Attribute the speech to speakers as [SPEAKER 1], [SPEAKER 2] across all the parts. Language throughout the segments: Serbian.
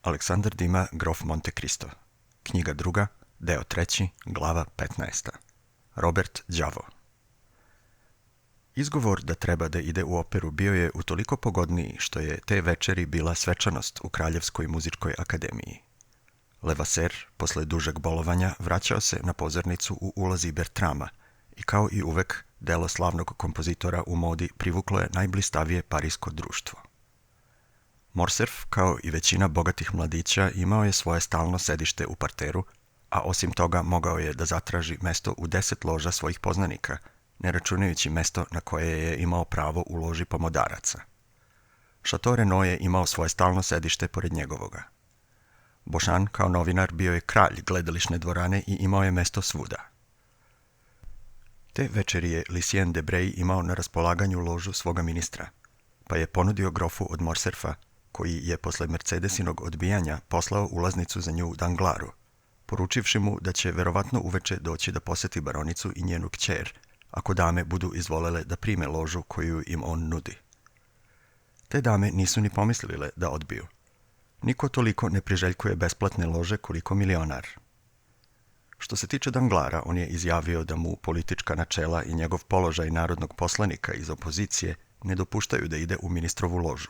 [SPEAKER 1] Aleksandar Dima, grof Monte Cristo. Knjiga druga, deo treći, glava 15. Robert Đavo. Izgovor da treba da ide u operu bio je utoliko pogodniji što je te večeri bila svečanost u Kraljevskoj muzičkoj akademiji. Levaser, posle dužeg bolovanja, vraćao se na pozornicu u ulozi Bertrama i kao i uvek, delo slavnog kompozitora u modi privuklo je najblistavije parisko društvo. Morcerf, kao i većina bogatih mladića, imao je svoje stalno sedište u parteru, a osim toga mogao je da zatraži mesto u 10 loža svojih poznanika, ne računajući mesto na koje je imao pravo u loži pomodaraca. Chateau Renaud je imao svoje stalno sedište pored njegovoga. Bošan, kao novinar, bio je kralj gledališne dvorane i imao je mesto svuda. Te večeri je Lucien Debray imao na raspolaganju ložu svoga ministra, pa je ponudio grofu od Morcerfa, koji je posle Mercedesinog odbijanja poslao ulaznicu za nju Danglaru, poručivši mu da će verovatno uveče doći da poseti baronicu i njenu kćer, ako dame budu izvolele da prime ložu koju im on nudi. Te dame nisu ni pomislile da odbiju. Niko toliko ne priželjkuje besplatne lože koliko milionar. Što se tiče Danglara, on je izjavio da mu politička načela i njegov položaj narodnog poslanika iz opozicije ne dopuštaju da ide u ministrovu ložu.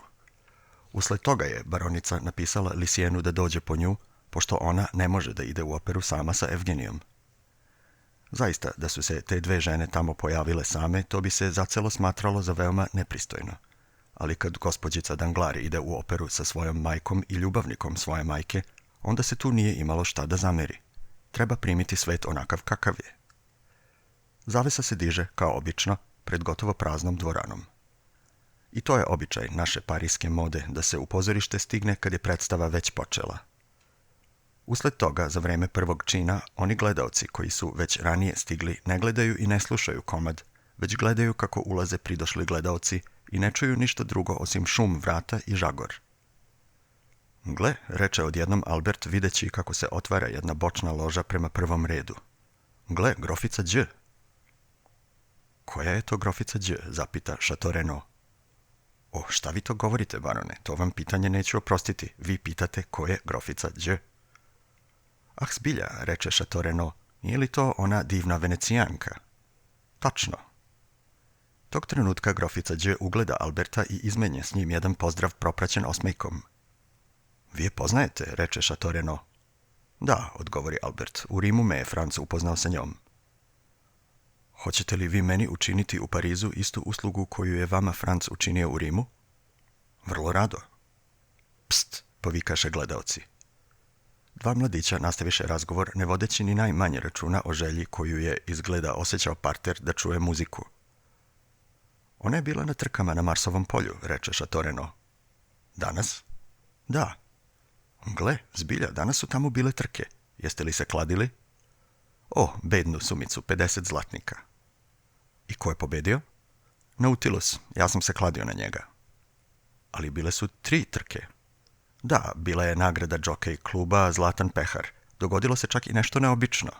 [SPEAKER 1] Usled toga je baronica napisala Lucienu da dođe po nju, pošto ona ne može da ide u operu sama sa Evgenijom. Zaista, da su se te dve žene tamo pojavile same, to bi se zacelo smatralo za veoma nepristojno. Ali kad gospođica Danglars ide u operu sa svojom majkom i ljubavnikom svoje majke, onda se tu nije imalo šta da zameri. Treba primiti svet onakav kakav je. Zavesa se diže, kao obično, pred gotovo praznom dvoranom. I to je običaj naše parijske mode, da se u pozorište stigne kad je predstava već počela. Usled toga, za vreme prvog čina, oni gledaoci koji su već ranije stigli ne gledaju i ne slušaju komad, već gledaju kako ulaze pridošli gledaoci i ne čuju ništa drugo osim šum vrata i žagor. Gle, reče odjednom Albert videći kako se otvara jedna bočna loža prema prvom redu. Gle, grofica Đ. Koja je to grofica Đ? Zapita Chateau Renaud. O, šta vi to govorite, barone? To vam pitanje neću oprostiti. Vi pitate ko je grofica Đ. Ah, zbilja, reče Chateau Renaud, nije li to ona divna venecijanka? Tačno. Tog trenutka grofica Đ ugleda Alberta i izmenje s njim jedan pozdrav propraćen osmejkom. Vi je poznajete, reče Chateau Renaud. Da, odgovori Albert, u Rimu me je Franc upoznao sa njom. Hoćete li vi meni učiniti u Parizu istu uslugu koju je vama Franc učinio u Rimu? Vrlo rado. Pst, povikaše gledaoci. Dva mladića nastaviše razgovor, ne vodeći ni najmanje računa o želji koju je izgleda osjećao parter da čuje muziku. Ona je bila na trkama na Marsovom polju, reče Chateau Renaud. Danas? Da. Gle, zbilja, danas su tamo bile trke. Jeste li se kladili? O, bednu sumicu, 50 zlatnika. I ko je pobedio? Nautilus, ja sam se kladio na njega. Ali bile su 3 trke. Da, bila je nagrada džokej kluba Zlatan pehar. Dogodilo se čak i nešto neobično.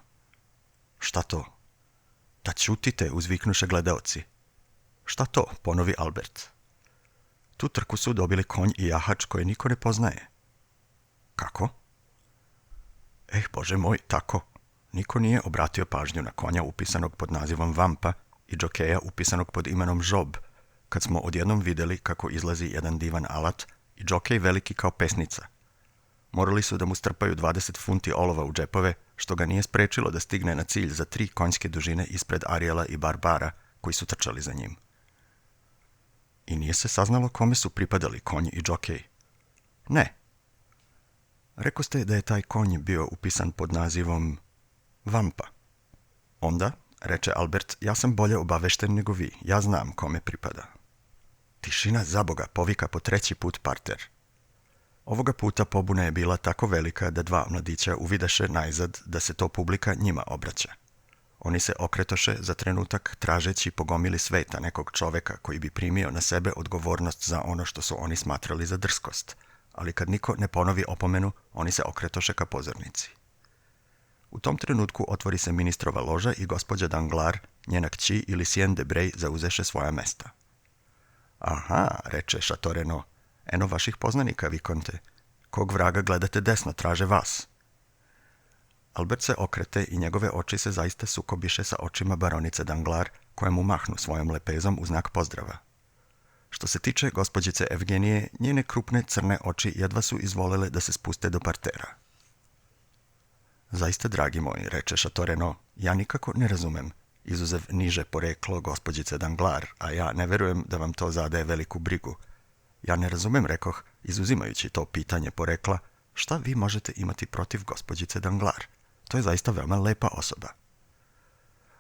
[SPEAKER 1] Šta to? Da ćutite, uzviknuše gledaoci. Šta to? Ponovi Albert. Tu trku su dobili konj i jahač koje niko ne poznaje. Kako? Bože moj, tako. Niko nije obratio pažnju na konja upisanog pod nazivom Vampa i džokeja upisanog pod imenom Žob, kad smo odjednom videli kako izlazi jedan divan alat i džokej veliki kao pesnica. Morali su da mu strpaju 20 funti olova u džepove, što ga nije sprečilo da stigne na cilj za 3 konjske dužine ispred Ariela i Barbara, koji su trčali za njim. I nije se saznalo kome su pripadali konj i džokej. Ne. Rekoste da je taj konj bio upisan pod nazivom Vampa. Onda, reče Albert, ja sam bolje obavešten nego vi. Ja znam kome pripada. Tišina zaboga povika po 3. put parter. Ovoga puta pobuna je bila tako velika da 2 mladića uvidaše najzad da se to publika njima obraća. Oni se okretoše za trenutak tražeći po gomili sveta nekog čoveka koji bi primio na sebe odgovornost za ono što su oni smatrali za drskost, ali kad niko ne ponovi opomenu, oni se okretoše ka pozornici. U tom trenutku otvori se ministrova loža i gospođa Danglars, njena kći i Lucien Debray zauzeše svoja mesta. Aha, reče Chateau Renaud, eno vaših poznanika, vikonte. Kog vraga gledate desno, traže vas. Albert se okrete i njegove oči se zaista sukobiše sa očima baronice Danglars, koja mu mahnu svojom lepezom u znak pozdrava. Što se tiče gospođice Evgenije, njene krupne crne oči jedva su izvolele da se spuste do partera. Zaista, dragi moji, reče Chateau Renaud, ja nikako ne razumem, izuzev niže poreklo gospođice Danglars, a ja ne verujem da vam to zadaje veliku brigu. Ja ne razumem, rekoh, izuzimajući to pitanje porekla, šta vi možete imati protiv gospođice Danglars? To je zaista veoma lepa osoba.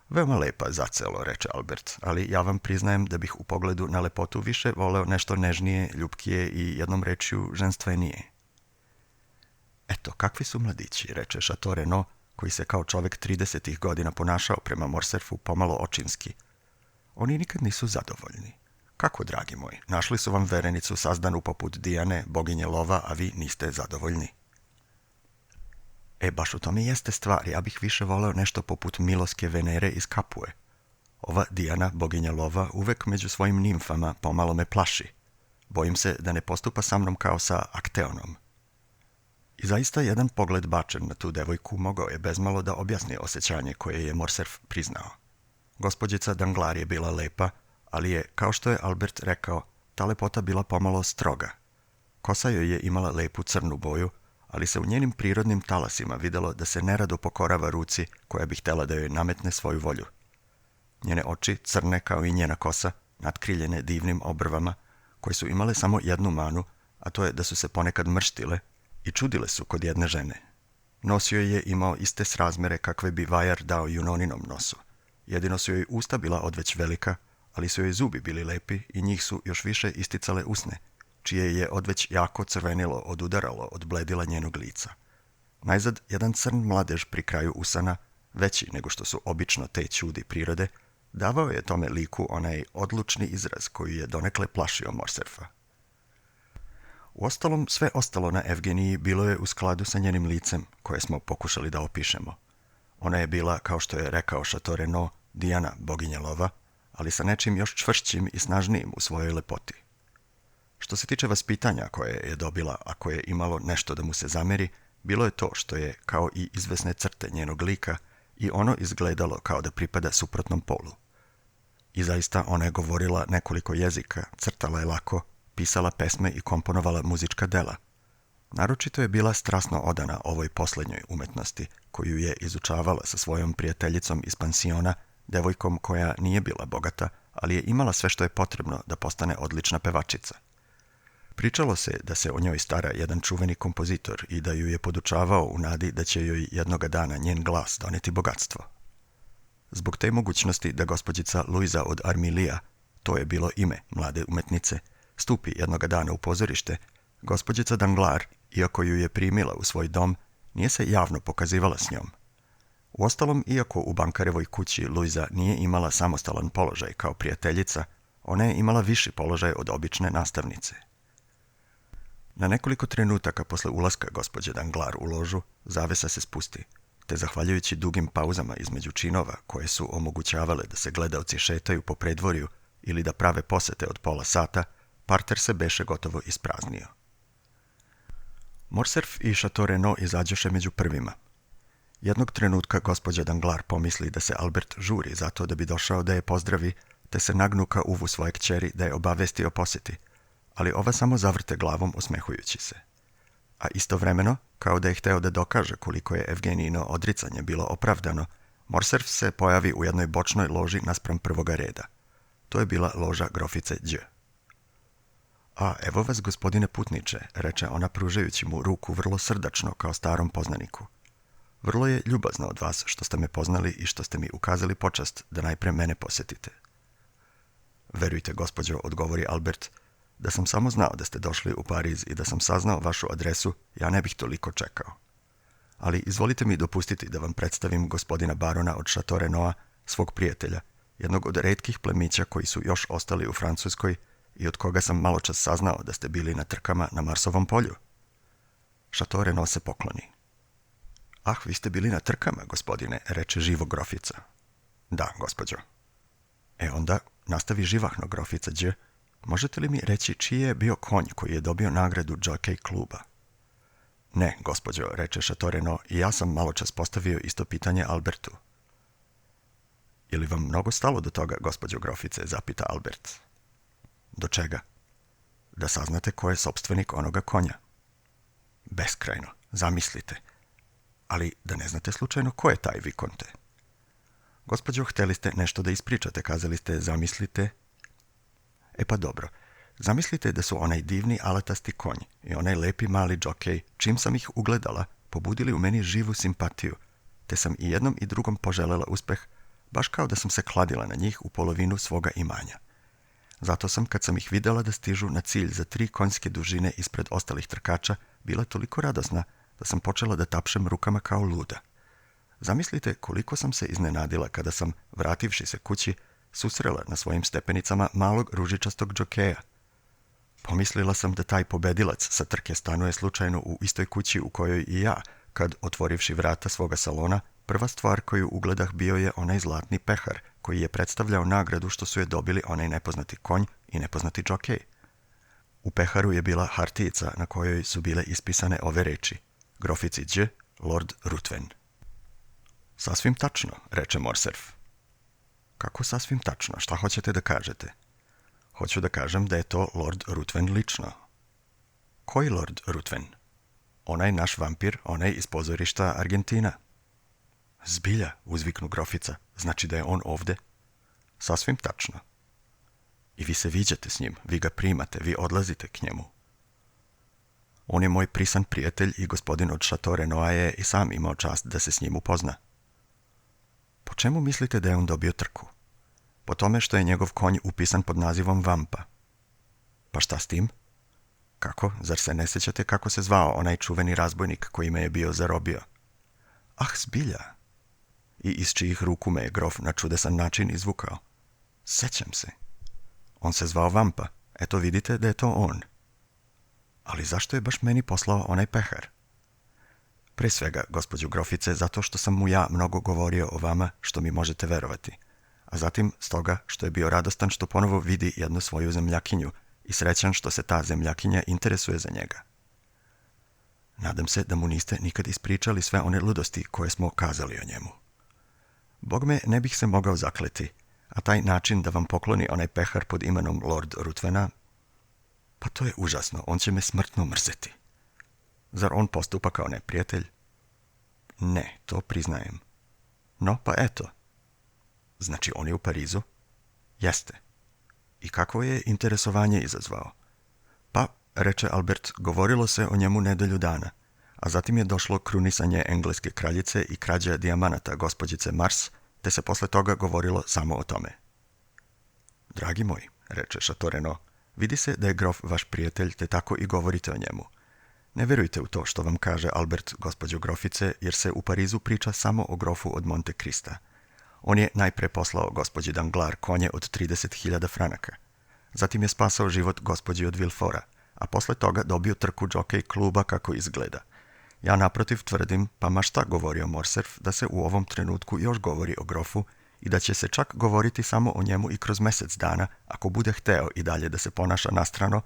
[SPEAKER 1] Veoma lepa, zacelo, reče Albert, ali ja vam priznajem da bih u pogledu na lepotu više voleo nešto nežnije, ljubkije i jednom rečju ženstvenije. Eto, kakvi su mladići, reče Chateau Renaud, koji se kao čovek 30. godina ponašao prema Morcerfu pomalo očinski. Oni nikad nisu zadovoljni. Kako, dragi moji, našli su vam verenicu sazdanu poput Dijane, boginje lova, a vi niste zadovoljni. Baš u tome jeste stvar, ja bih više voleo nešto poput Miloske Venere iz Kapue. Ova Dijana, boginja lova, uvek među svojim nimfama pomalo me plaši. Bojim se da ne postupa sa mnom kao sa Akteonom. I zaista jedan pogled bačen na tu devojku mogao je bezmalo da objasni osjećanje koje je Morcerf priznao. Gospođica Danglars je bila lepa, ali je, kao što je Albert rekao, ta lepota bila pomalo stroga. Kosa joj je imala lepu crnu boju, ali se u njenim prirodnim talasima videlo da se nerado pokorava ruci koja bi htjela da joj nametne svoju volju. Njene oči, crne kao i njena kosa, natkriljene divnim obrvama, koje su imale samo jednu manu, a to je da su se ponekad mrštile i čudile su kod jedne žene. Nos joj je imao iste srazmere kakve bi vajar dao junoninom nosu. Jedino su joj usta bila odveć velika, ali su joj zubi bili lepi i njih su još više isticale usne, čije je odveć jako crvenilo odudaralo od bledila njenog lica. Najzad, jedan crn mladež pri kraju usana, veći nego što su obično te ćudi prirode, davao je tome liku onaj odlučni izraz koji je donekle plašio Morcerfa. Uostalom, sve ostalo na Evgeniji bilo je u skladu sa njenim licem, koje smo pokušali da opišemo. Ona je bila, kao što je rekao Chateau Renaud, Dijana, boginja lova, ali sa nečim još čvršćim i snažnijim u svojoj lepoti. Što se tiče vaspitanja koje je dobila, a koje je imalo nešto da mu se zameri, bilo je to što je, kao i izvesne crte njenog lika, i ono izgledalo kao da pripada suprotnom polu. I zaista ona je govorila nekoliko jezika, crtala je lako, pisala pesme i komponovala muzička dela. Naročito je bila strasno odana ovoj poslednjoj umetnosti, koju je izučavala sa svojom prijateljicom iz pansiona, devojkom koja nije bila bogata, ali je imala sve što je potrebno da postane odlična pevačica. Pričalo se da se o njoj stara jedan čuveni kompozitor i da ju je podučavao u nadi da će joj jednoga dana njen glas doneti bogatstvo. Zbog te mogućnosti da gospođica Luiza od Armilija, to je bilo ime mlade umetnice, stupi jednoga dana u pozorište, gospođica Danglars, iako ju je primila u svoj dom, nije se javno pokazivala s njom. Uostalom, iako u bankarevoj kući Luiza nije imala samostalan položaj kao prijateljica, ona je imala viši položaj od obične nastavnice. Na nekoliko trenutaka posle ulaska gospođe Danglars u ložu, zavesa se spusti, te zahvaljujući dugim pauzama između činova koje su omogućavale da se gledaoci šetaju po predvorju ili da prave posete od pola sata, parter se beše gotovo ispraznio. Morcerf i Chateau Renaud izađoše među prvima. Jednog trenutka gospođa Danglars pomisli da se Albert žuri zato da bi došao da je pozdravi, te se nagnu ka uvu svoje kćeri da je obavesti o poseti, ali ova samo zavrte glavom osmehujući se. A istovremeno, kao da je hteo da dokaže koliko je Evgenijino odricanje bilo opravdano, Morcerf se pojavi u jednoj bočnoj loži naspram prvoga reda. To je bila loža grofice Đ. A, evo vas, gospodine putniče, reče ona pružajući mu ruku vrlo srdačno kao starom poznaniku. Vrlo je ljubazno od vas što ste me poznali i što ste mi ukazali počast da najpre mene posetite. Verujte, gospođo, odgovori Albert, da sam samo znao da ste došli u Pariz i da sam saznao vašu adresu, ja ne bih toliko čekao. Ali izvolite mi dopustiti da vam predstavim gospodina barona od Chateau Renaud, svog prijatelja, jednog od retkih plemića koji su još ostali u Francuskoj i od koga sam maločas saznao da ste bili na trkama na Marsovom polju. Chateau Renaud se pokloni. Ah, vi ste bili na trkama, gospodine, reče živo grofica. Da, gospođo. Onda nastavi živahno grofica Đ. Možete li mi reći čiji je bio konj koji je dobio nagradu Jockey kluba? Ne, gospođo, reče Chateau i ja sam maločas postavio isto pitanje Albertu. Je li vam mnogo stalo do toga, gospođo grofice, zapita Albert. Do čega? Da saznate ko je sopstvenik onoga konja. Beskrajno, zamislite. Ali da ne znate slučajno ko je taj Vikonte. Gospođo, hteli ste nešto da ispričate, kazali ste zamislite. E pa dobro, zamislite da su onaj divni alatasti konj i onaj lepi mali džokej, čim sam ih ugledala, pobudili u meni živu simpatiju, te sam i jednom i drugom poželela uspeh, baš kao da sam se kladila na njih u polovinu svoga imanja. Zato sam, kad sam ih videla da stižu na cilj za 3 konjske dužine ispred ostalih trkača, bila toliko radosna da sam počela da tapšem rukama kao luda. Zamislite koliko sam se iznenadila kada sam, vrativši se kući, susrela na svojim stepenicama malog ružičastog džokeja. Pomislila sam da taj pobedilac sa trke stanuje slučajno u istoj kući u kojoj i ja, kad, otvorivši vrata svoga salona, prva stvar koju ugledah bio je onaj zlatni pehar, koji je predstavljao nagradu što su je dobili onaj nepoznati konj i nepoznati džokej. U peharu je bila hartijica na kojoj su bile ispisane ove reči: Grofici Đ, Lord Ruthven. Sasvim tačno, reče Morcerf. Kako sasvim tačno? Šta hoćete da kažete? Hoću da kažem da je to Lord Ruthven lično. Koji Lord Ruthven? Onaj naš vampir, onaj iz pozorišta Argentina. Zbilja, uzviknu grofica, znači da je on ovde? Sasvim tačno. I vi se viđate s njim, vi ga primate, vi odlazite k njemu. On je moj prisan prijatelj i gospodin od Chateau Renoa je i sam imao čast da se s njim upozna. Po čemu mislite da je on dobio trku? Po tome što je njegov konj upisan pod nazivom Vampa. Pa šta s tim? Kako? Zar se ne sjećate kako se zvao onaj čuveni razbojnik koji me je bio zarobio? Ah, zbilja! I iz čijih ruku me je grof na čudesan način izvukao. Sećam se. On se zvao Vampa. Eto vidite da je to on. Ali zašto je baš meni poslao onaj pehar? Pre svega, gospođo grofice, zato što sam mu ja mnogo govorio o vama, što mi možete verovati. A zatim stoga što je bio radostan što ponovo vidi jednu svoju zemljakinju i srećan što se ta zemljakinja interesuje za njega. Nadam se da mu niste nikad ispričali sve one ludosti koje smo kazali o njemu. Bog me ne bih se mogao zakleti, a taj način da vam pokloni onaj pehar pod imenom Lord Ruthvena, pa to je užasno, on će me smrtno mrzeti. Zar on postupa kao neprijatelj? Ne, to priznajem. No, pa eto. Znači, on je u Parizu? Jeste. I kakvo je interesovanje izazvao? Pa, reče Albert, govorilo se o njemu nedelju dana, a zatim je došlo krunisanje engleske kraljice i krađa dijamanata gospođice Mars, te se posle toga govorilo samo o tome. Dragi moj, reče Chateau Renaud, vidi se da je grof vaš prijatelj, te tako i govorite o njemu. Ne verujte u to što vam kaže Albert, gospođo grofice, jer se u Parizu priča samo o grofu od Monte Krista. On je najpre poslao gospođi Danglars konje od 30.000 franaka. Zatim je spasao život gospođi od Villefora, a posle toga dobio trku džokej kluba kako izgleda. Ja naprotiv tvrdim, pa ma šta govorio Morcerf, da se u ovom trenutku još govori o grofu i da će se čak govoriti samo o njemu i kroz mjesec dana, ako bude hteo i dalje da se ponaša nastrano,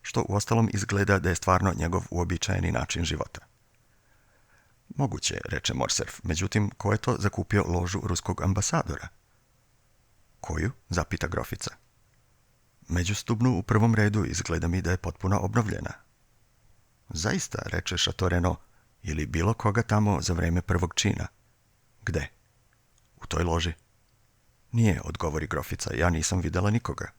[SPEAKER 1] što uostalom izgleda da je stvarno njegov uobičajeni način života. Moguće, reče Morcerf, međutim, ko je to zakupio ložu ruskog ambasadora? Koju? Zapita grofica. Međustubnu u prvom redu, izgleda mi da je potpuno obnovljena. Zaista, reče Chateau Renaud, ili bilo koga tamo za vreme prvog čina. Gde? U toj loži. Nije, odgovori grofica, ja nisam videla nikoga.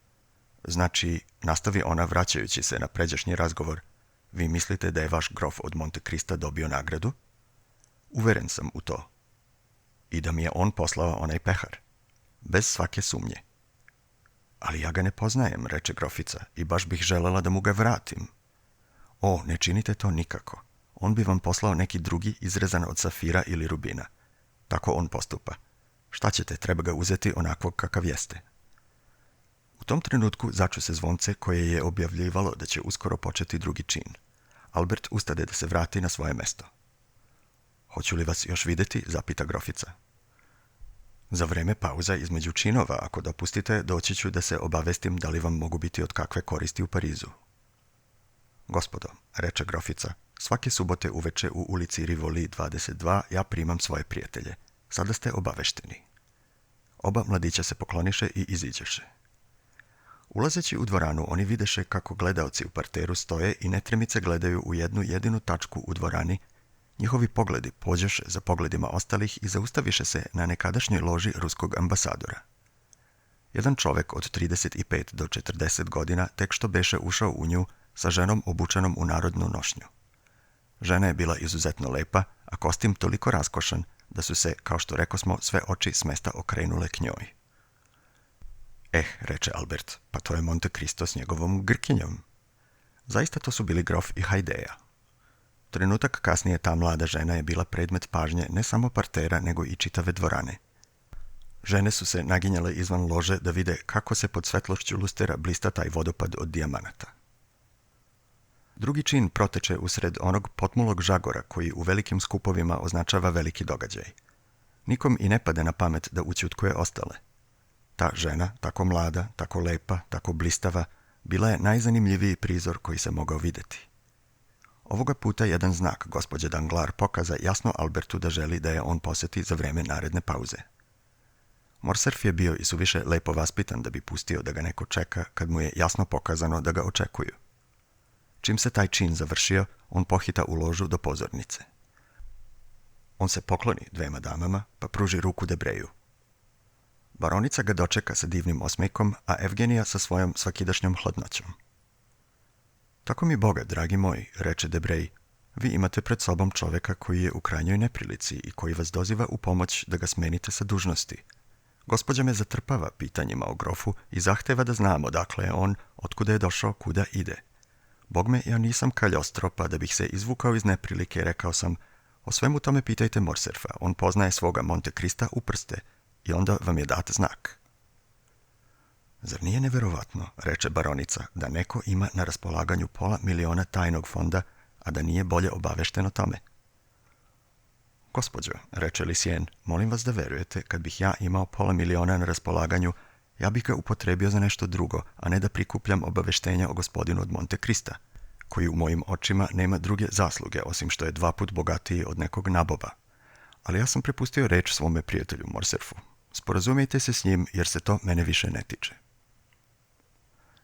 [SPEAKER 1] Znači, nastavi ona vraćajući se na pređašnji razgovor, vi mislite da je vaš grof od Monte Krista dobio nagradu? Uveren sam u to. I da mi je on poslao onaj pehar. Bez svake sumnje. Ali ja ga ne poznajem, reče grofica, i baš bih želela da mu ga vratim. O, ne činite to nikako. On bi vam poslao neki drugi izrezan od safira ili rubina. Tako on postupa. Šta ćete, treba ga uzeti onakvog kakav jeste. U tom trenutku začu se zvonce koje je objavljivalo da će uskoro početi drugi čin. Albert ustade da se vrati na svoje mesto. Hoću li vas još videti, zapita grofica. Za vreme pauza između činova, ako dopustite, doći ću da se obavestim da li vam mogu biti od kakve koristi u Parizu. Gospodo, reče grofica, Svake subote uveče u ulici Rivoli 22 ja primam svoje prijatelje. Sada ste obavešteni. Oba mladića se pokloniše i iziđeše. Ulazeći u dvoranu, oni videše kako gledaoci u parteru stoje i netremice gledaju u jednu jedinu tačku u dvorani. Njihovi pogledi pođoše za pogledima ostalih i zaustaviše se na nekadašnjoj loži ruskog ambasadora. Jedan čovek od 35 do 40 godina tek što beše ušao u nju sa ženom obučenom u narodnu nošnju. Žena je bila izuzetno lepa, a kostim toliko raskošan da su se, kao što rekosmo, sve oči s mesta okrenule k njoj. Reče Albert, pa to je Monte Cristo s njegovom Grkinjom. Zaista to su bili grof i Hajdeja. Trenutak kasnije ta mlada žena je bila predmet pažnje ne samo partera, nego i čitave dvorane. Žene su se naginjale izvan lože da vide kako se pod svetlošću lustera blista taj vodopad od dijamanata. Drugi čin proteče usred onog potmulog žagora koji u velikim skupovima označava veliki događaj. Nikom i ne pade na pamet da ućutkuje ostale. Ta žena, tako mlada, tako lepa, tako blistava, bila je najzanimljiviji prizor koji se mogao vidjeti. Ovoga puta jedan znak gospođe Danglars pokaza jasno Albertu da želi da je on posjeti za vreme naredne pauze. Morcerf je bio i suviše lepo vaspitan da bi pustio da ga neko čeka kad mu je jasno pokazano da ga očekuju. Čim se taj čin završio, on pohita u ložu do pozornice. On se pokloni dvema damama, pa pruži ruku Debreju. Baronica ga dočeka sa divnim osmejkom, a Evgenija sa svojom svakidašnjom hladnoćom. Tako mi Boga, dragi moji, reče Debrej, vi imate pred sobom čoveka koji je u krajnjoj neprilici i koji vas doziva u pomoć da ga smenite sa dužnosti. Gospođa me zatrpava pitanjima o grofu i zahteva da znam odakle je on, otkuda je došao, kuda ide. Bogme, ja nisam kaljostro, pa da bih se izvukao iz neprilike, rekao sam, o svemu tome pitajte Morcerfa, on poznaje svoga Monte Crista u prste i onda vam je dat znak. Zar nije neverovatno, reče baronica, da neko ima na raspolaganju $500.000 tajnog fonda, a da nije bolje obavešten o tome? Gospođo, reče Lucien, molim vas da verujete, kad bih ja imao $500.000 na raspolaganju, ja bih ga upotrebio za nešto drugo, a ne da prikupljam obaveštenja o gospodinu od Monte Crista, koji u mojim očima nema druge zasluge, osim što je 2 puta bogatiji od nekog naboba. Ali ja sam prepustio reč svome prijatelju Morcerfu. Sporazumijte se s njim, jer se to mene više ne tiče.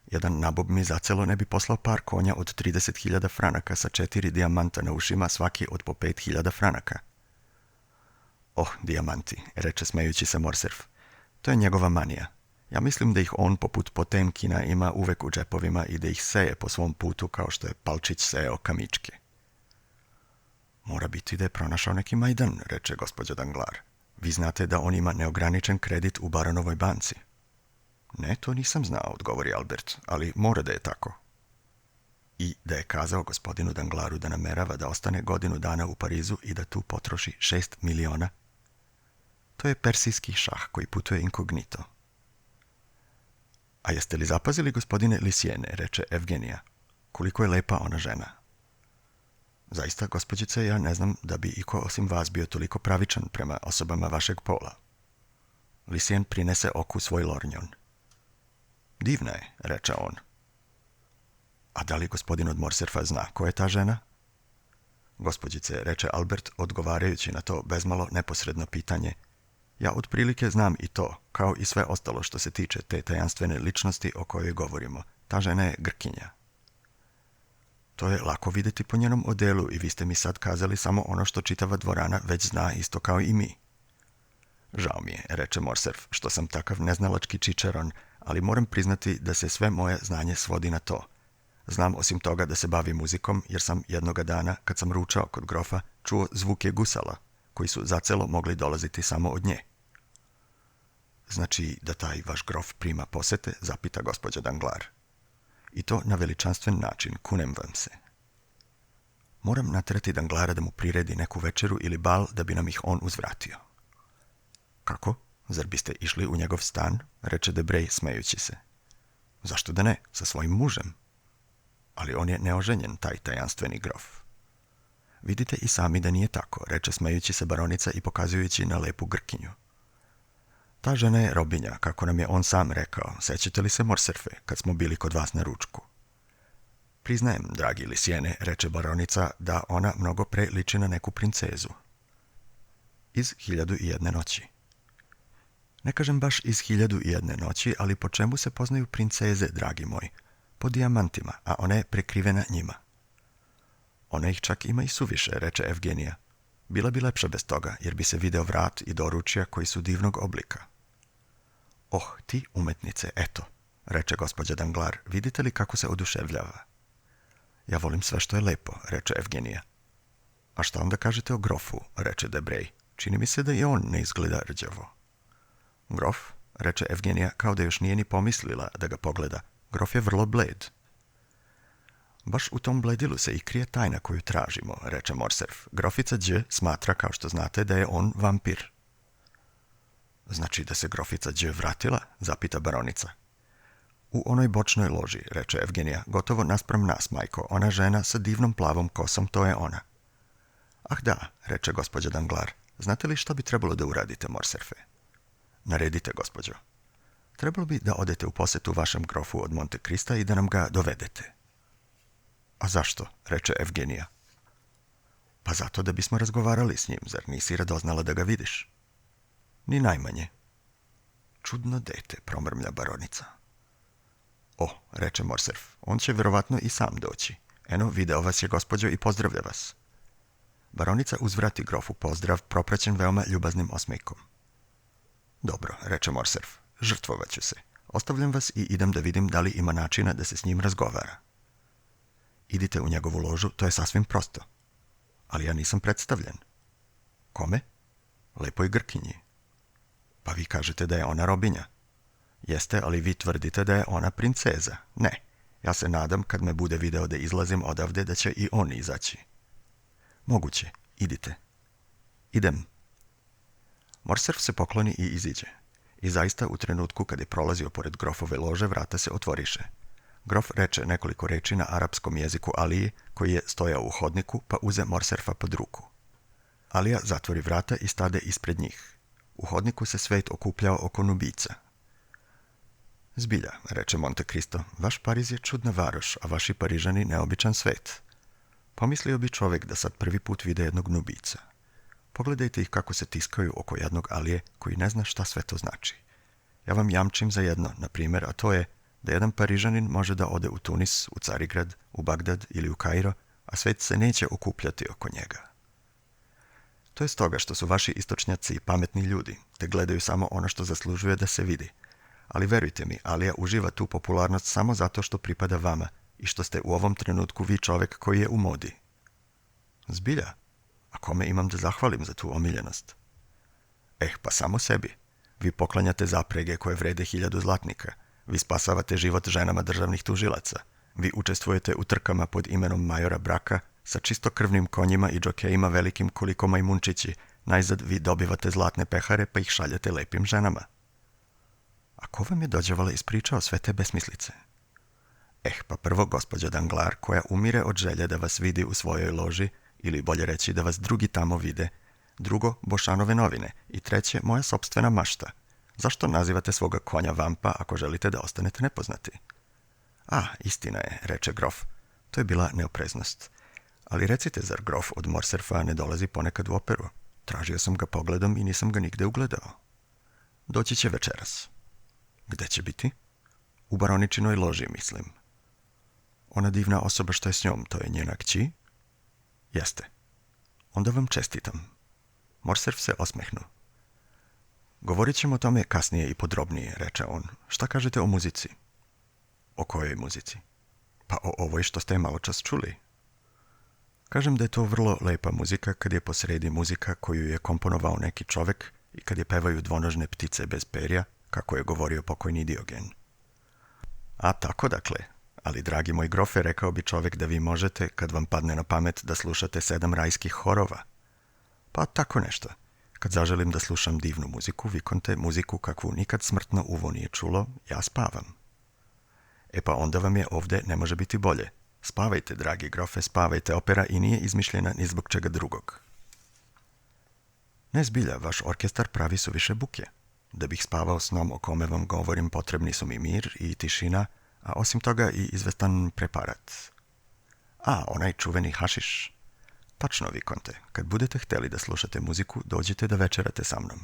[SPEAKER 1] Jedan nabob mi zacelo ne bi poslao par konja od 30.000 franaka sa 4 dijamanta na ušima, svaki od po 5.000 franaka. Oh, dijamanti, reče smejući se Morcerf. To je njegova manija. Ja mislim da ih on, poput Potemkina, ima uvek u džepovima i da ih seje po svom putu kao što je Palčić sejao kamičke. Mora biti da je pronašao neki majdan, reče gospođa Danglars. Vi znate da on ima neograničen kredit u Baronovoj banci. Ne, to nisam znao, odgovori Albert, ali mora da je tako. I da je kazao gospodinu Danglarsu da namerava da ostane godinu dana u Parizu i da tu potroši 6 miliona. To je persijski šah koji putuje inkognito. A jeste li zapazili, gospodine Lisiene, reče Evgenija, koliko je lepa ona žena? Zaista, gospođice, ja ne znam da bi iko osim vas bio toliko pravičan prema osobama vašeg pola. Lisien prinese oku svoj lornjon. Divna je, reče on. A da li gospodin od Morcerfa zna ko je ta žena? Gospođice, reče Albert, odgovarajući na to bezmalo neposredno pitanje, ja otprilike znam i to, kao i sve ostalo što se tiče te tajanstvene ličnosti o kojoj govorimo. Ta žena je Grkinja. To je lako vidjeti po njenom odelu i vi ste mi sad kazali samo ono što čitava dvorana već zna isto kao i mi. Žao mi je, reče Morcerf, što sam takav neznalački čičeron, ali moram priznati da se sve moje znanje svodi na to. Znam osim toga da se bavi muzikom, jer sam jednoga dana, kad sam ručao kod grofa, čuo zvuke gusala, koji su zacelo mogli dolaziti samo od nje. Znači da taj vaš grof prima posete, zapita gospođa Danglars. I to na veličanstven način, kunem vam se. Moram naterati Danglara da mu priredi neku večeru ili bal da bi nam ih on uzvratio. Kako? Zar biste išli u njegov stan? Reče Debray smejući se. Zašto da ne? Sa svojim mužem. Ali on je neoženjen, taj tajanstveni grof. Vidite i sami da nije tako, reče smejući se baronica i pokazujući na lepu Grkinju. Ta žena je robinja, kako nam je on sam rekao. Sećate li se, Morcerfe, kad smo bili kod vas na ručku? Priznajem, dragi Lisijene, reče baronica, da ona mnogo pre liči na neku princezu. Iz 1001 noći. Ne kažem baš iz 1001 noći, ali po čemu se poznaju princeze, dragi moj? Po dijamantima, a ona je prekrivena njima. Ona ih čak ima i suviše, reče Evgenija. Bila bi lepša bez toga, jer bi se video vrat i doručja koji su divnog oblika. Oh, ti umetnice, eto, reče gospođa Danglar, vidite li kako se oduševljava? Ja volim sve što je lepo, reče Evgenija. A šta onda kažete o grofu, reče Debray. Čini mi se da i on ne izgleda rđavo. Grof, reče Evgenija, kao da još nije ni pomislila da ga pogleda. Grof je vrlo bled. Baš u tom bledilu se i krije tajna koju tražimo, reče Morcerf. Grofica Đ smatra, kao što znate, da je on vampir. Znači da se grofica Đ vratila? Zapita baronica. U onoj bočnoj loži, reče Evgenija, gotovo naspram nas, majko, ona žena sa divnom plavom kosom, to je ona. Ah da, reče gospođa Danglar, znate li što bi trebalo da uradite, Morcerfe? Naredite, gospođo. Trebalo bi da odete u posetu vašem grofu od Monte Krista i da nam ga dovedete. A zašto? Reče Evgenija. Pa zato da bismo razgovarali s njim, zar nisi radoznala da ga vidiš? Ni najmanje. Čudno dete, promrmlja baronica. O, reče Morcerf, on će vjerovatno i sam doći. Eno, video vas je, gospođo, i pozdravlja vas. Baronica uzvrati grofu pozdrav, propraćen veoma ljubaznim osmejkom. Dobro, reče Morcerf, žrtvovat ću se. Ostavljam vas i idem da vidim da li ima načina da se s njim razgovara. Idite u njegovu ložu, to je sasvim prosto. Ali ja nisam predstavljen. Kome? Lepoj Grkinji. Pa vi kažete da je ona robinja. Jeste, ali vi tvrdite da je ona princeza. Ne, ja se nadam kad me bude video da izlazim odavde da će i on izaći. Moguće, idite. Idem. Morcerf se pokloni i iziđe. I zaista u trenutku kad je prolazio pored grofove lože, vrata se otvoriše. Grof reče nekoliko reči na arapskom jeziku Aliji, koji je stojao u hodniku, pa uze Morcerfa pod ruku. Alija zatvori vrata i stade ispred njih. U hodniku se svet okupljao oko Nubijca. Zbilja, reče Monte Cristo, vaš Pariz je čudna varoš, a vaši Parižani neobičan svet. Pomislio bi čovjek da sad prvi put vide jednog Nubijca. Pogledajte ih kako se tiskaju oko jednog Alije koji ne zna šta sve to znači. Ja vam jamčim za jedno, na primjer, a to je da jedan Parižanin može da ode u Tunis, u Carigrad, u Bagdad ili u Kairo, a svet se neće okupljati oko njega. To je stoga što su vaši istočnjaci pametni ljudi, te gledaju samo ono što zaslužuje da se vidi. Ali verujte mi, Alija uživa tu popularnost samo zato što pripada vama i što ste u ovom trenutku vi čovjek koji je u modi. Zbilja? A kome imam da zahvalim za tu omiljenost? Pa samo sebi. Vi poklanjate zaprege koje vrede 1000 zlatnika. Vi spasavate život ženama državnih tužilaca. Vi učestvujete u trkama pod imenom majora Braka sa čistokrvnim konjima i džokejima velikim koliko majmunčići. Najzad vi dobivate zlatne pehare pa ih šaljete lepim ženama. A ko vam je dođevala ispričao sve te besmislice? Pa prvo gospođa Danglar, koja umire od želje da vas vidi u svojoj loži, ili bolje reći da vas drugi tamo vide. Drugo, Bošanove novine. I treće, moja sopstvena mašta. Zašto nazivate svoga konja vampa ako želite da ostanete nepoznati? Istina je, reče grof. To je bila neopreznost. Ali recite, zar grof od Morcerfa ne dolazi ponekad u operu? Tražio sam ga pogledom i nisam ga nigde ugledao. Doći će večeras. Gde će biti? U baroničinoj loži, mislim. Ona divna osoba što je s njom, to je njena kći? Jeste. Onda vam čestitam. Morcerf se osmehnu. Govorit ćemo o tome kasnije i podrobnije, reče on. Šta kažete o muzici? O kojoj muzici? Pa o ovoj što ste malo čas čuli. Kažem da je to vrlo lepa muzika kad je posredi muzika koju je komponovao neki čovek i kad je pevaju dvonožne ptice bez perja, kako je govorio pokojni Diogen. Tako dakle. Ali, dragi moj grofe, rekao bi čovjek da vi možete, kad vam padne na pamet, da slušate 7 rajskih horova. Pa tako nešto. Kad zaželim da slušam divnu muziku, vikonte, muziku kakvu nikad smrtno uvo nije čulo, ja spavam. Pa onda vam je ovdje ne može biti bolje. Spavajte, dragi grofe, spavajte, opera i nije izmišljena ni zbog čega drugog. Ne zbilja, vaš orkestar pravi su više buke. Da bih spavao snom o kome vam govorim, potrebni su mi mir i tišina, a osim toga i izvestan preparat. A, onaj čuveni hašiš. Tačno, Vikonte, kad budete htjeli da slušate muziku, dođite da večerate sa mnom.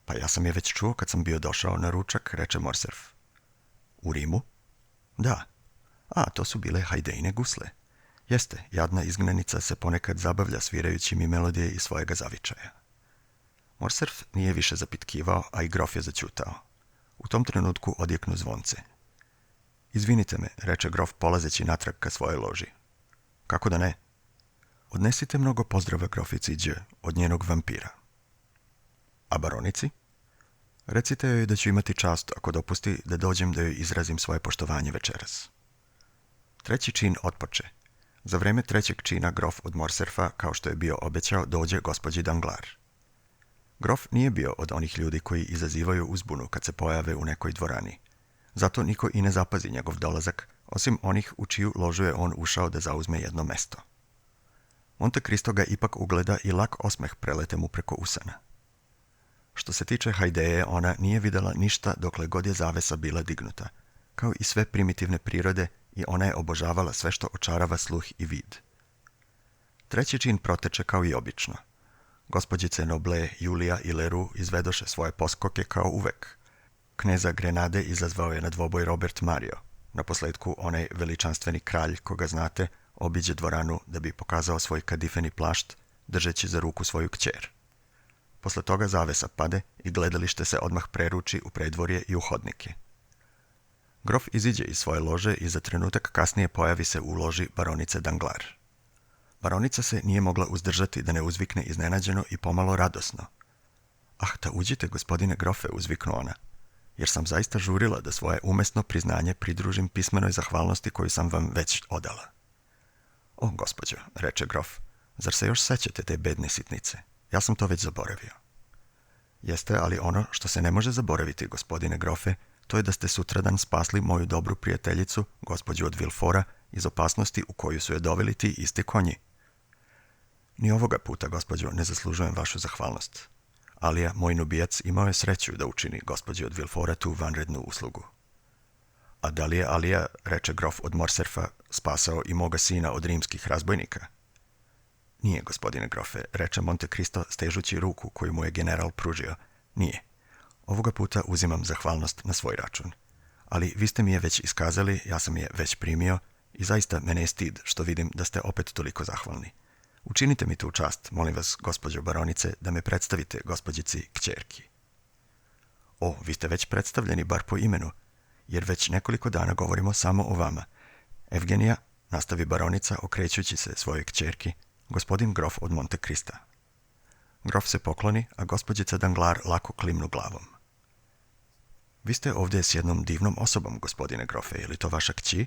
[SPEAKER 1] Pa ja sam je već čuo kad sam bio došao na ručak, reče Morcerf. U Rimu? Da. A, to su bile Hajdejine gusle. Jeste, jadna izgnanica se ponekad zabavlja svirajući mi melodije iz svojega zavičaja. Morcerf nije više zapitkivao, a i grof je zaćutao. U tom trenutku odjeknu zvonce. Izvinite me, reče grof polazeći natrag ka svojoj loži. Kako da ne? Odnesite mnogo pozdrava grofici Đ od njenog vampira. A baronici? Recite joj da ću imati čast ako dopusti da dođem da joj izrazim svoje poštovanje večeras. Treći čin otpoče. Za vreme trećeg čina grof od Morcerfa, kao što je bio obećao, dođe gospođi Danglar. Grof nije bio od onih ljudi koji izazivaju uzbunu kad se pojave u nekoj dvorani. Zato niko i ne zapazi njegov dolazak, osim onih u čiju ložu je on ušao da zauzme jedno mesto. Monte Cristo ga ipak ugleda i lak osmeh prelete mu preko usana. Što se tiče Hajdeje, ona nije videla ništa dokle god je zavesa bila dignuta, kao i sve primitivne prirode, i ona je obožavala sve što očarava sluh i vid. Treći čin proteče kao i obično. Gospođice Noble, Julija i Leroux izvedoše svoje poskoke kao uvek. Kneza Grenade izazvao je na dvoboj Robert Mario. Naposletku onaj veličanstveni kralj, koga znate, obiđe dvoranu da bi pokazao svoj kadifeni plašt, držeći za ruku svoju kćer. Posle toga zavesa pade i gledalište se odmah preruči u predvorje i u hodnike. Grof iziđe iz svoje lože i za trenutak kasnije pojavi se u loži baronice Danglar. Baronica se nije mogla uzdržati da ne uzvikne iznenađeno i pomalo radosno. Ah, da uđite, gospodine grofe, uzviknu ona, jer sam zaista žurila da svoje umesno priznanje pridružim pismenoj zahvalnosti koju sam vam već odala. O, gospođo, reče grof, zar se još sećate te bedne sitnice? Ja sam to već zaboravio. Jeste, ali ono što se ne može zaboraviti, gospodine grofe, to je da ste sutradan spasli moju dobru prijateljicu, gospođu od Vilfora, iz opasnosti u koju su je doveli ti isti konji. Ni ovoga puta, gospođo, ne zaslužujem vašu zahvalnost. Alija, moj nubijac, imao je sreću da učini gospođi od Vilfora tu vanrednu uslugu. A da li je Alija, reče grof od Morcerfa, spasao i moga sina od rimskih razbojnika? Nije, gospodine grofe, reče Monte Cristo stežući ruku koju mu je general pružio. Nije. Ovoga puta uzimam zahvalnost na svoj račun. Ali vi ste mi je već iskazali, ja sam je već primio i zaista mene je stid što vidim da ste opet toliko zahvalni. Učinite mi tu čast, molim vas, gospođo baronice, da me predstavite gospođici kćerki. O, vi ste već predstavljeni bar po imenu, jer već nekoliko dana govorimo samo o vama. Evgenija, nastavi baronica okrećući se svojoj kćerki, gospodin grof od Monte Crista. Grof se pokloni, a gospođica Danglar lako klimnu glavom. Vi ste ovdje s jednom divnom osobom, gospodine grofe, je li to vaša kći?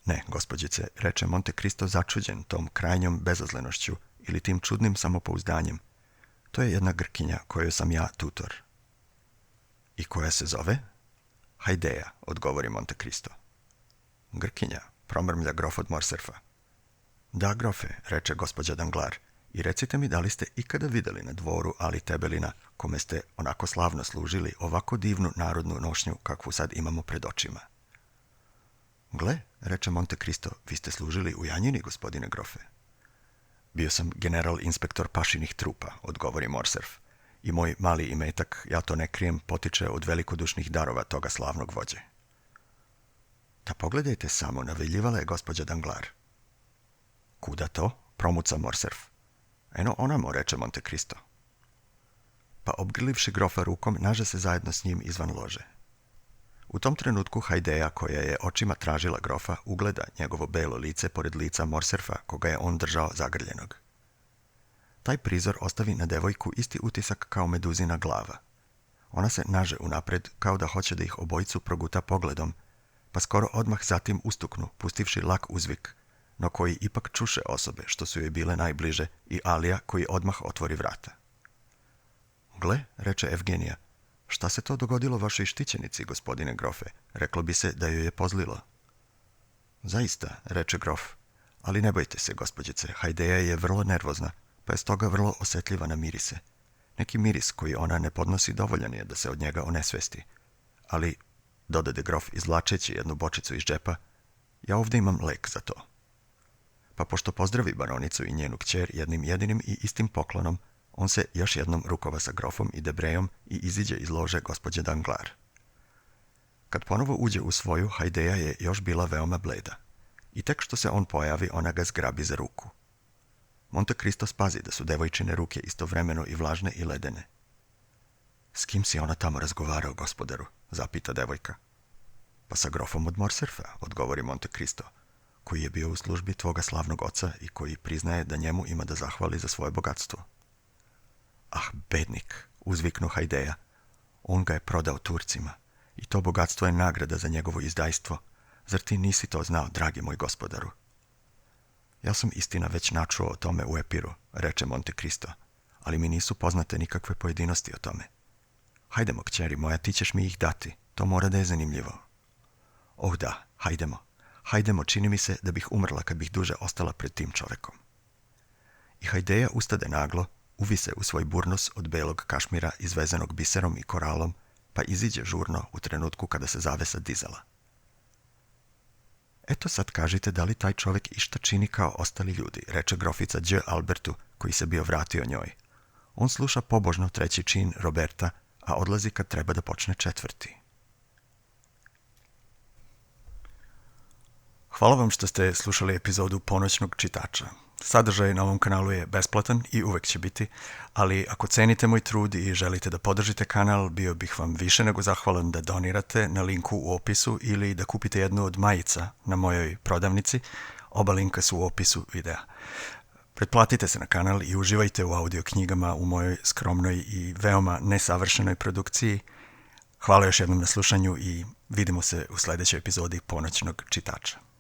[SPEAKER 1] Ne, gospođice, reče Monte Cristo začuđen tom krajnjom bezazlenošću ili tim čudnim samopouzdanjem. To je jedna Grkinja kojoj sam ja tutor. I koja se zove? Hajdeja, odgovori Monte Cristo. Grkinja, promrmlja grof od Morcerfa. Da, grofe, reče gospođa Danglar, i recite mi da li ste ikada vidjeli na dvoru Ali Tebelina, kome ste onako slavno služili, ovako divnu narodnu nošnju kakvu sad imamo pred očima. Gle, reče Monte Cristo, vi ste služili u Janjini, gospodine grofe. Bio sam general inspektor pašinih trupa, odgovori Morcerf, i moj mali imetak, ja to ne krijem, potiče od velikodušnih darova toga slavnog vođe. Ta pogledajte samo, naviljivala je gospođa Danglar. Kuda to? Promuca Morcerf. Eno onamo, reče Monte Cristo. Pa obgrlivši grofa rukom, naže se zajedno s njim izvan lože. U tom trenutku Hajdeja, koja je očima tražila grofa, ugleda njegovo belo lice pored lica Morcerfa, koga je on držao zagrljenog. Taj prizor ostavi na devojku isti utisak kao meduzina glava. Ona se naže unapred, kao da hoće da ih obojicu proguta pogledom, pa skoro odmah zatim ustuknu, pustivši lak uzvik, no koji ipak čuše osobe što su joj bile najbliže i Alija koji odmah otvori vrata. Gle, reče Evgenija, šta se to dogodilo vašoj štićenici, gospodine grofe? Reklo bi se da joj je pozlilo. Zaista, reče grof, ali ne bojte se, gospođice, Hajdeja je vrlo nervozna, pa je stoga vrlo osjetljiva na mirise. Neki miris koji ona ne podnosi dovoljan je da se od njega onesvesti. Ali, dodade grof izvlačeći jednu bočicu iz džepa, ja ovdje imam lek za to. pa pošto pozdravi baronicu i njenu kćer jednim jedinim i istim poklonom, on se još jednom rukova sa grofom i Debrejom i iziđe iz lože gospođe Danglars. Kad ponovo uđe u svoju, Hajdeja je još bila veoma bleda. I tek što se on pojavi, ona ga zgrabi za ruku. Monte Cristo spazi da su devojčine ruke istovremeno i vlažne i ledene. S kim si ona tamo razgovarao, gospodaru? Zapita devojka. Pa sa grofom od Morcerfa, odgovori Monte Cristo, koji je bio u službi tvoga slavnog oca i koji priznaje da njemu ima da zahvali za svoje bogatstvo. Ah, bednik, uzviknu Hajdeja. On ga je prodao Turcima i to bogatstvo je nagrada za njegovo izdajstvo. Zar ti nisi to znao, dragi moj gospodaru? Ja sam istina već načuo o tome u Epiru, reče Monte Cristo, ali mi nisu poznate nikakve pojedinosti o tome. Hajdemo, kćeri moja, ti ćeš mi ih dati, to mora da je zanimljivo. Oh da, hajdemo. Hajdemo, čini mi se da bih umrla kad bih duže ostala pred tim čovekom. I Hajdeja ustade naglo, uvi se u svoj burnus od belog kašmira izvezenog biserom i koralom, pa iziđe žurno u trenutku kada se zavesa dizala. Eto sad kažite da li taj čovjek išta čini kao ostali ljudi, reče grofica Đ. Albertu, koji se bio vratio njoj. On sluša pobožno treći čin Roberta, a odlazi kad treba da počne četvrti. Hvala vam što ste slušali epizodu Ponoćnog čitača. Sadržaj na ovom kanalu je besplatan i uvek će biti, ali ako cenite moj trud i želite da podržite kanal, bio bih vam više nego zahvalan da donirate na linku u opisu ili da kupite jednu od majica na mojoj prodavnici. Oba linka su u opisu videa. Pretplatite se na kanal i uživajte u audio knjigama u mojoj skromnoj i veoma nesavršenoj produkciji. Hvala još jednom na slušanju i vidimo se u sljedećoj epizodi Ponoćnog čitača.